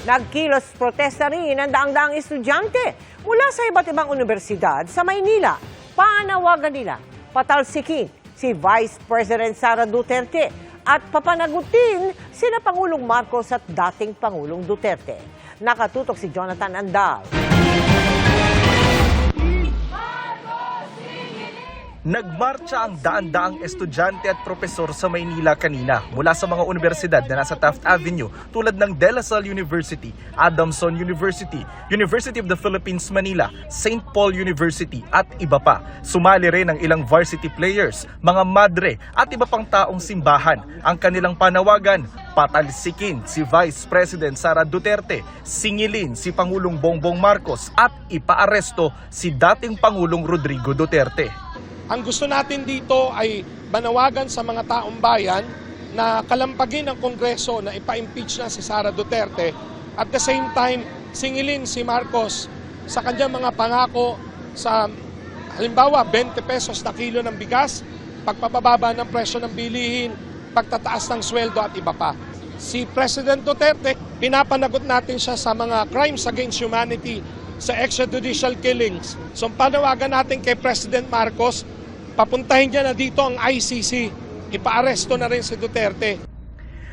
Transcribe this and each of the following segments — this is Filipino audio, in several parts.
Nagkilos protesta rin ang daang-daang estudyante mula sa iba't ibang universidad sa Maynila. Panawagan nila patalsikin si Vice President Sara Duterte at papanagutin sina Pangulong Marcos at dating Pangulong Duterte. Nakatutok si Jonathan Andal. Nagmarcha ang daan-daang estudyante at propesor sa Maynila kanina mula sa mga universidad na nasa Taft Avenue tulad ng De La Salle University, Adamson University, University of the Philippines Manila, St. Paul University at iba pa. Sumali rin ang ilang varsity players, mga madre at iba pang taong simbahan. Ang kanilang panawagan, patalsikin si Vice President Sara Duterte, singilin si Pangulong Bongbong Marcos at ipaaresto si dating Pangulong Rodrigo Duterte. Ang gusto natin dito ay manawagan sa mga taong bayan na kalampagin ang Kongreso na ipa-impeach na si Sara Duterte. At the same time, singilin si Marcos sa kanyang mga pangako sa halimbawa 20 pesos na kilo ng bigas, pagpapababa ng presyo ng bilihin, pagtataas ng sweldo at iba pa. Si President Duterte, pinapanagot natin siya sa mga crimes against humanity, sa extrajudicial killings. So panawagan natin kay President Marcos, papuntahin niya na dito ang ICC, ipaaresto na rin si Duterte.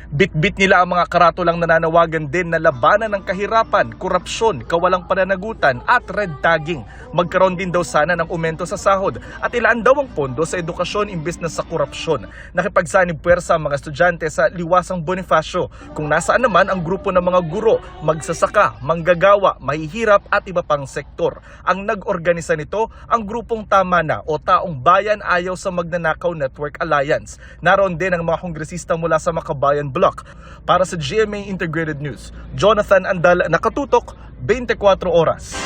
Bit-bit nila ang mga karatulang nananawagan din na labanan ng kahirapan, korupsyon, kawalang pananagutan at red tagging. Magkaroon din daw sana ng aumento sa sahod at ilaan daw ang pondo sa edukasyon imbes na sa korupsyon. Nakipagsanib puwersa ang mga estudyante sa Liwasang Bonifacio kung nasaan naman ang grupo ng mga guro, magsasaka, manggagawa, mahihirap at iba pang sektor. Ang nag-organisa nito ang grupong Tama Na o Taong Bayan Ayaw sa Magnanakaw Network Alliance. Naroon din ang mga kongresista mula sa Makabayan Bloc. Para sa GMA Integrated News, Jonathan Andal, nakatutok, 24 oras.